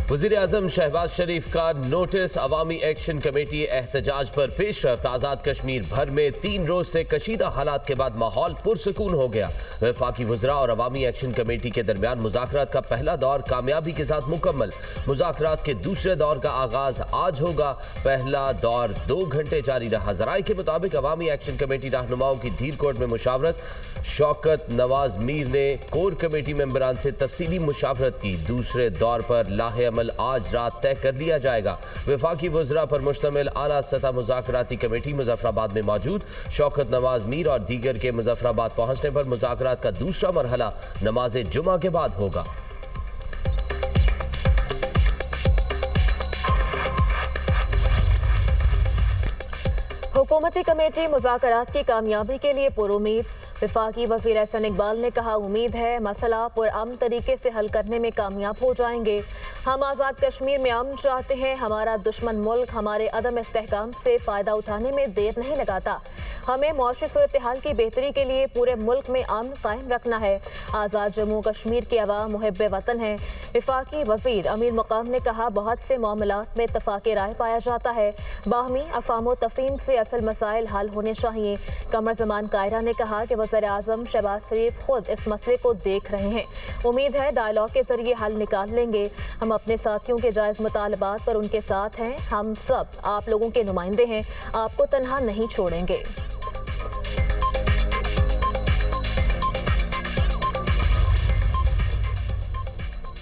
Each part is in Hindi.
वज़ीर-ए-आज़म शहबाज शरीफ का नोटिस। अवामी एक्शन कमेटी एहतजाज पर पेशरफ्त। आज़ाद कश्मीर भर में 3 रोज से कशीदा हालात के बाद माहौल पुरसकून हो गया। वफाकी वज़रा और अवामी एक्शन कमेटी के दरमियान मुज़ाकरात का पहला दौर कामयाबी के साथ मुकम्मल। मुज़ाकरात के दूसरे दौर का आगाज आज होगा। पहला दौर 2 घंटे जारी रहा। ज़राए के मुताबिक अवामी एक्शन कमेटी रहनुमाओं की धीरकोट में मुशावरत। शौकत नवाज मीर ने कोर कमेटी मेंबरान से तफसीली मुशावरत की। दूसरे दौर पर लाहे अमल आज रात तय कर लिया जाएगा। वफाकी वज़रा पर मुश्तमिल आला सतह मुज़ाकराती कमेटी मुजफ्फराबाद में मौजूद। शौकत नवाज मीर और दीगर के मुजफ्फराबाद पहुंचने पर मुज़ाकरात का दूसरा मरहला नमाज जुमा के बाद होगा। हुकूमती कमेटी मुज़ाकरात की कामयाबी के लिए पुरुमीद। वफाकी वज़ीर एहसन इकबाल ने कहा, उम्मीद है मसला पुरअमन तरीके से हल करने में कामयाब हो जाएंगे। हम आज़ाद कश्मीर में अमन चाहते हैं। हमारा दुश्मन मुल्क हमारे अदम इस्तेहकाम से फ़ायदा उठाने में देर नहीं लगाता। हमें मौशरी सूरत हाल की बेहतरी के लिए पूरे मुल्क में अमन कायम रखना है। आज़ाद जम्मू कश्मीर के अवाम मुहिब्बे वतन हैं। वफाकी वज़ीर अमीर मुकाम ने कहा, बहुत से मामलात में इत्तफ़ाक़ राय पाया जाता है। बाहमी अफ़ाम तफ़हीम से असल मसाइल हल होने चाहिए। कमर ज़मान कायरा ने कहा कि वज़ीर-ए-आज़म शहबाज शरीफ खुद इस मसले को देख रहे हैं। उम्मीद है डायलॉग के जरिए हल निकाल लेंगे। हम अपने साथियों के जायज़ मुतालबात पर उनके साथ हैं। हम सब आप लोगों के नुमाइंदे हैं। आपको तन्हा नहीं छोड़ेंगे।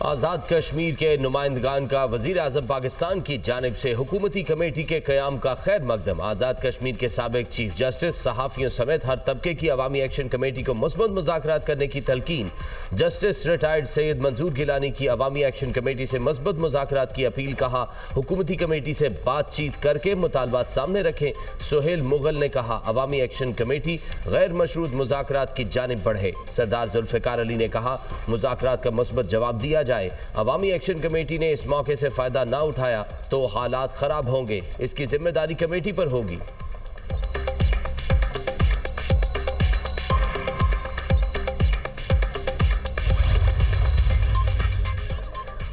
आज़ाद कश्मीर के नुमाइंदगान का वज़ीर-ए-आज़म पाकिस्तान की जानिब से हुकूमती कमेटी के क़याम का खैर मकदम। आज़ाद कश्मीर के साबिक़ चीफ जस्टिस, सहाफ़ियों समेत हर तबके की अवामी एक्शन कमेटी को मुस्बत मुज़ाकरात करने की तलकीन। जस्टिस रिटायर्ड सैयद मंजूर गिलानी की अवामी एक्शन कमेटी से मुस्बत मुज़ाकरात की अपील। कहा, हुकूमती कमेटी से बातचीत करके मुतालबात सामने रखें। सुहेल मुगल ने कहा, अवामी एक्शन कमेटी गैर मशरूत मुज़ाकरात की जानिब बढ़े। सरदार जुल्फ़िकार अली ने कहा, मुज़ाकरात का मुस्बत जवाब दिया जाए। अवामी एक्शन कमेटी ने इस मौके से फायदा ना उठाया तो हालात खराब होंगे। इसकी जिम्मेदारी कमेटी पर होगी।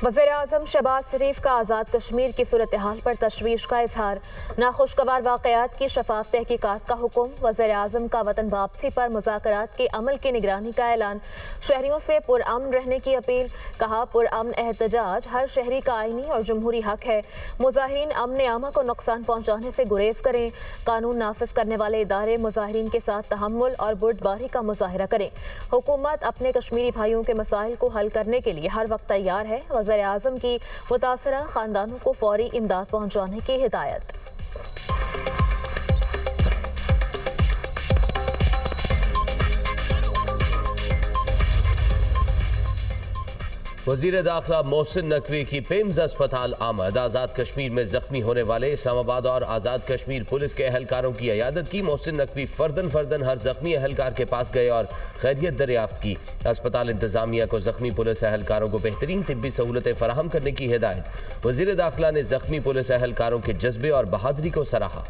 वज़ीर-ए-आज़म शहबाज शरीफ का आज़ाद कश्मीर की सूरत हाल पर तशवीश का इजहार। नाखुशगवार वाक़यात की शफाफ तहकीकात का हुक्म। वज़ीर-ए-आज़म का वतन वापसी पर मुज़ाकरात के अमल की निगरानी का ऐलान। शहरियों से पुरअमन रहने की अपील। कहा, पुरअमन एहतजाज हर शहरी का आईनी और जमहूरी हक है। मुज़ाहिरीन अमन आमा को नुकसान पहुँचाने से गुरेज करें। कानून नाफिज करने वाले इदारे मुज़ाहिरीन के साथ तहम्मुल और बुर्दबारी का मुज़ाहिरा करें। हुकूमत अपने कश्मीरी भाइयों के मसाइल को हल करने के लिए हर वक्त तैयार है। वज़ीर-ए-आज़म की मुतासरा खानदानों को फौरी इमदाद पहुँचाने की हिदायत। वज़ीर दाखिला मोहसिन नकवी की पेम्स अस्पताल आमद। आज़ाद कश्मीर में जख्मी होने वाले इस्लामाबाद और आज़ाद कश्मीर पुलिस के अहलकारों की अयादत की। मोहसिन नकवी फर्दन हर जख्मी अहलकार के पास गए और खैरियत दरियाफ्त की। अस्पताल इंतजामिया को जख्मी पुलिस अहलकारों को बेहतरीन तिब्बी सहूलतें फराहम करने की हिदायत। वज़ीर दाखिला ने जख्मी पुलिस अहलकारों के जज्बे और बहादुरी को सराहा।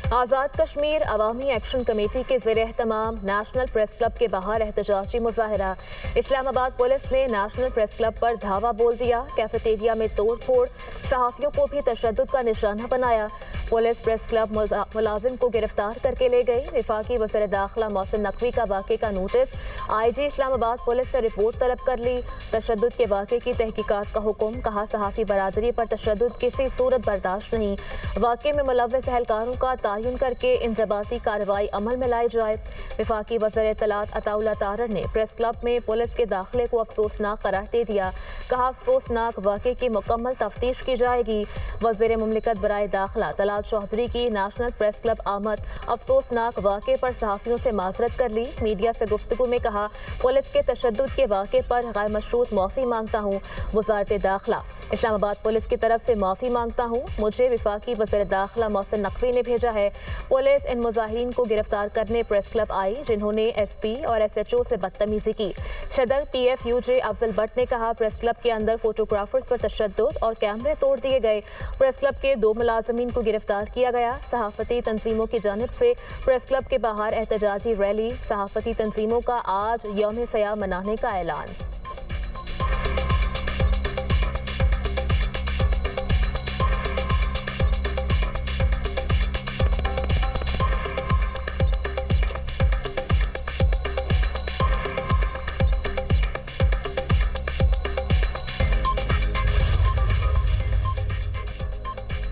आज़ाद कश्मीर अवामी एक्शन कमेटी के ज़ेर एहतमाम नेशनल प्रेस क्लब के बाहर एहतजाजी मुजाहरा। इस्लामाबाद पुलिस ने नेशनल प्रेस क्लब पर धावा बोल दिया। कैफेटेरिया में तोड़ फोड़, सहाफ़ियों को भी तशद्दुद का निशाना बनाया। पुलिस प्रेस क्लब मुलाजिम को गिरफ्तार करके ले गई। वफाकी वज़ीर दाखिला मोहसिन नकवी का वाक़े का नोटिस। IG इस्लामाबाद पुलिस से रिपोर्ट तलब कर ली। तशद्दुद के वाक़े की तहकीकात का हुक्म। कहा, सहाफ़ी बरादरी पर तशद्दुद किसी सूरत बर्दाश्त नहीं। वाक़े में मुलव्वस अहलकारों का तयन करके इंज़बाती कार्रवाई अमल में लाई जाए। वफाकी वज़ीर इत्तलात अताउल्लाह तारर ने प्रेस क्लब में पुलिस के दाखिले को अफसोसनाक करार दे दिया। कहा, अफसोसनाक वाक़े की मुकम्मल तफ्तीश की जाएगी। वज़ीर मुमलिकत बराए दाखिला तलाल चौधरी की नेशनल प्रेस क्लब आमद। अफसोसनाक वाक़े पर सहाफ़ियों से माजरत कर ली। मीडिया से गुफ्तगू में कहा, पुलिस के तशद्दुद के वाक़े पर गैर मशरूत माफ़ी मांगता हूँ। वज़ारत दाखिला इस्लामाबाद पुलिस की तरफ से माफ़ी मांगता हूँ। मुझे वफाकी वज़ीर दाखिला मोहसिन नकवी ने भेजा है। पुलिस इन मुजाहिरीन को गिरफ्तार करने प्रेस क्लब आई जिन्होंने SP और SHO से बदतमीजी की। सदर PFUJ अफजल भट्ट ने कहा, प्रेस क्लब के अंदर फोटोग्राफर्स पर तशद्दुद और कैमरे तोड़ दिए गए। प्रेस क्लब के 2 मुलाजमीन को गिरफ्तार गिरफ्तार किया गया। सहाफती तंजीमों की जानिब से प्रेस क्लब के बाहर एहतजाजी रैली। सहाफती तंजीमों का आज यौम सयाम मनाने का ऐलान।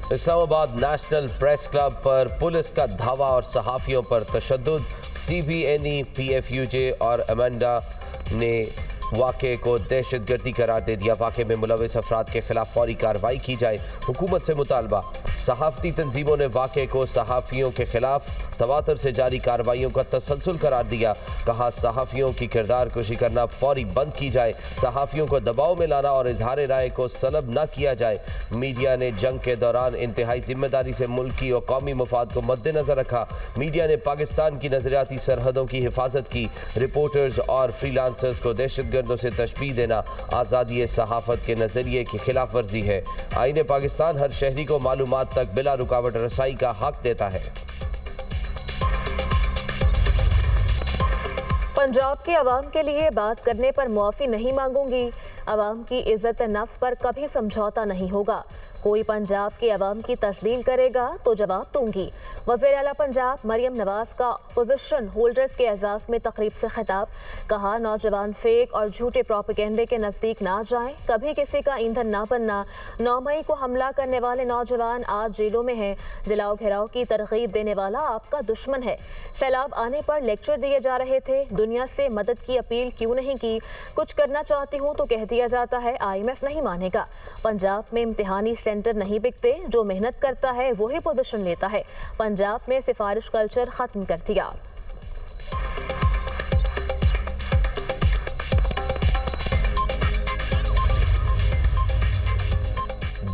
इस्लामाबाद नेशनल प्रेस क्लब पर पुलिस का धावा और सहाफ़ियों पर तशद्दुद। CBNE, PFUJ और अमेंडा ने वाक़े को दहशतगर्दी करार दे दिया। वाक़े में मुलविस अफराद के खिलाफ फौरी कार्रवाई की जाए, हुकूमत से मुतालबा। सहाफ़ती तंजीमों ने वाक़े को सहाफ़ियों के खिलाफ तवातर से जारी कार्रवाइयों का तसलसल करार दिया। कहा सहाफ़ियों की किरदार कुशी करना फौरी बंद की जाए, सहाफ़ियों को दबाव में लाना और इजहार राय को सलब न किया जाए। मीडिया ने जंग के दौरान इंतहाई जिम्मेदारी से मुल्की और कौमी मफाद को मद्देनजर रखा। मीडिया ने पाकिस्तान की नजरियाती सरहदों की हिफाजत की। रिपोर्टर्स और फ्रीलांसर्स को दहशतगर्दों से तशबीह देना आज़ादी सहाफ़त के नजरिए की खिलाफ वर्जी है। आईन पाकिस्तान हर शहरी को मालूमात तक बिला रुकावट रसाई का हक देता है। पंजाब के अवाम के लिए बात करने पर मुआफ़ी नहीं मांगूंगी। अवाम की इज्जत नफ्स पर कभी समझौता नहीं होगा। कोई पंजाब के अवाम की तस्लील करेगा तो जवाब दूंगी। वज़ीर आला पंजाब मरियम नवाज का पोजीशन होल्डर्स के एजाज़ में तकरीब से खिताब। कहा नौजवान फेक और झूठे प्रोपेगेंडे के नज़दीक ना जाएं, कभी किसी का ईंधन ना बनना। 9 मई को हमला करने वाले नौजवान आज जेलों में हैं। जलाओ घेराव की तरगीब देने वाला आपका दुश्मन है। सैलाब आने पर लेक्चर दिए जा रहे थे, दुनिया से मदद की अपील क्यों नहीं की? कुछ करना चाहती हूँ तो कह दिया जाता है IMF नहीं मानेगा। पंजाब में इम्तिहानी सेंटर नहीं बिकते, जो मेहनत करता है वही पोजीशन लेता है। पंजाब में सिफारिश कल्चर खत्म कर दिया।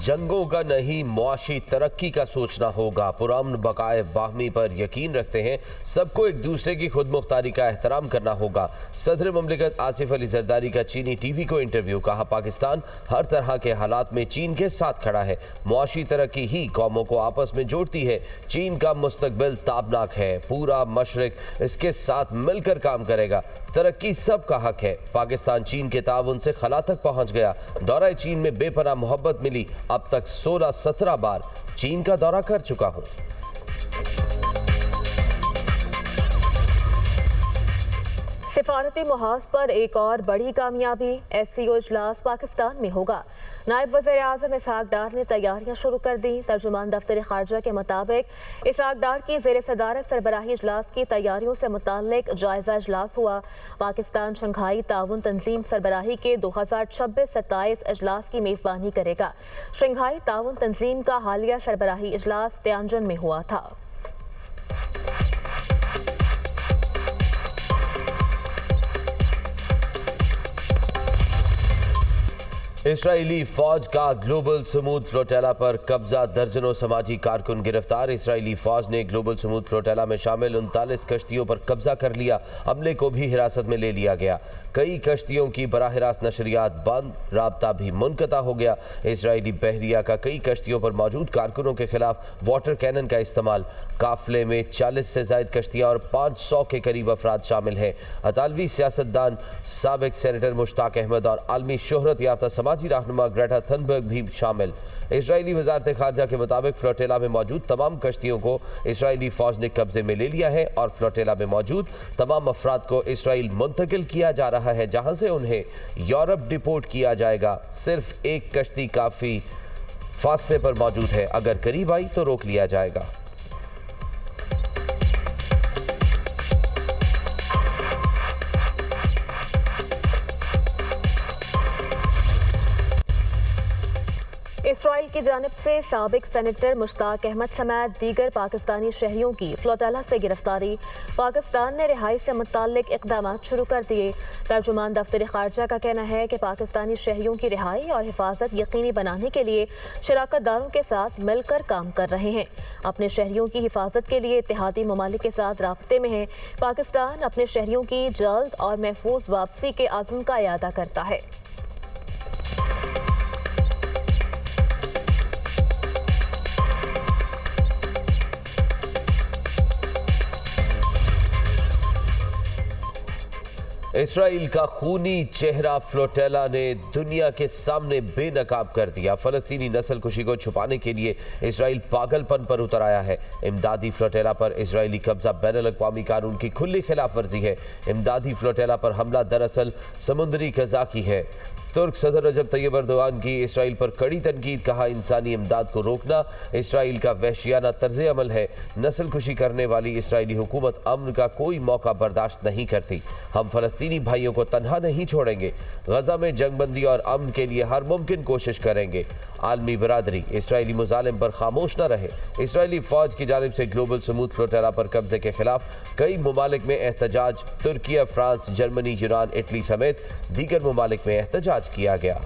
जंगों का नहीं, मुआशी तरक्की का सोचना होगा। पुरान बकाए बाहमी पर यकीन रखते हैं। सबको एक दूसरे की खुद मुख्तारी का एहतराम करना होगा। सदर ममलिकत आसिफ अली जरदारी का चीनी TV को इंटरव्यू। कहा पाकिस्तान हर तरह के हालात में चीन के साथ खड़ा है। मुआशी तरक्की ही कौमों को आपस में जोड़ती है। चीन का मुस्तकबिल ताबनाक है। पूरा मशरिक इसके साथ मिलकर काम करेगा। तरक्की सबका हक है। पाकिस्तान चीन के ताउन से खला तक पहुंच गया। दौरा चीन में बेपनाह मोहब्बत मिली। अब तक 16-17 बार चीन का दौरा कर चुका हूं। सिफारती मुहाज पर एक और बड़ी कामयाबी। SCO इजलास पाकिस्तान में होगा। नायब वज़ीर आज़म इसहाक डार ने तैयारियां शुरू कर दी। तर्जुमान दफ्तर खारजा के मुताबिक इसहाक डार की ज़ेर सदारत सरबराही इजलास की तैयारियों से मुताल्लिक जायजा इजलास हुआ। पाकिस्तान शंघाई ताउन तंजीम सरबराही के 2026-27 इजलास की मेज़बानी करेगा। शंघाई ताउन तंजीम का हालिया सरबराही इजलास त्यांजन में हुआ था। इसराइली फौज का ग्लोबल समूद फ्लोटेला पर कब्जा। दर्जनों समाजी कारकुन गिरफ्तार। इसराइली फौज ने ग्लोबल समूद फ्लोटेला में शामिल 39 कश्तियों पर कब्जा कर लिया। अमले को भी हिरासत में ले लिया गया। कई कश्तियों की बराह रास्त नशरियात बंद, राब्ता भी मुनक़ता हो गया। इसराइली बहरिया का कई कश्तियों पर मौजूद कारकुनों के खिलाफ वाटर कैनन का इस्तेमाल। काफिले में 40 से ज़ायद कश्तियाँ और 500 के करीब अफराद शामिल हैं। अतालवी सियासतदान साबिक सेनेटर मुश्ताक अहमद और आलमी शोहरत याफ्ता समाजी रहनुमा ग्रेटा थनबर्ग भी शामिल। इसराइली वजारत खारजा के मुताबिक फ्लोटेला में मौजूद तमाम कश्तियों को इसराइली फौज ने कब्जे में ले लिया है और फ्लोटेला में मौजूद तमाम अफराद को इसराइल मुंतकिल किया जा रहा है, जहां से उन्हें यूरोप डिपोर्ट किया जाएगा। सिर्फ एक कश्ती काफ़ी फासले पर मौजूद है, अगर करीब आई तो रोक लिया जाएगा। इसराइल की जानिब से साबिक सेनेटर मुश्ताक अहमद समेत दीगर पाकिस्तानी शहरियों की फ्लोटेला से गिरफ्तारी। पाकिस्तान ने रिहाई से मुताल्लिक इक़दाम शुरू कर दिए। तर्जुमान दफ्तर खारजा का कहना है कि पाकिस्तानी शहरियों की रिहाई और हिफाजत यकीनी बनाने के लिए शराकतदारों के साथ मिलकर काम कर रहे हैं। अपने शहरियों की हिफाजत के लिए इत्तेहादी ममालिक के साथ राब्ते में है। पाकिस्तान अपने शहरियों की जल्द और महफूज वापसी के आज़म का इरादा करता है। इसराइल का खूनी चेहरा फ्लोटेला ने दुनिया के सामने बेनकाब कर दिया। फलस्तीनी नस्लकुशी को छुपाने के लिए इसराइल पागलपन पर उतर आया है। इमदादी फ्लोटेला पर इसराइली कब्जा बैनुल-अक़वामी कानून की खुली खिलाफ वर्जी है। इमदादी फ्लोटेला पर हमला दरअसल समुद्री कज़ा की है। तुर्क सदर रजब तैयब अर्दोगान की इसराइल पर कड़ी तनकीद, कहा इंसानी इमदाद को रोकना इसराइल का वहशियाना तर्ज अमल है। नस्लकुशी करने वाली इसराइली हुकूमत अमन का कोई मौका बर्दाश्त नहीं करती। हम फलस्तीनी भाइयों को तन्हा नहीं छोड़ेंगे। गजा में जंगबंदी और अमन के लिए हर मुमकिन कोशिश करेंगे। आलमी बरादरी इसराइली मुजालिम पर खामोश न रहे। इसराइली फौज की जानिब से ग्लोबल समूद फ्लोटेला पर कब्जे के खिलाफ कई ममालिक में एहतजाज। तुर्की, फ्रांस, जर्मनी, यूनान, इटली समेत दीगर ममालिक में एहतजाज किया गया।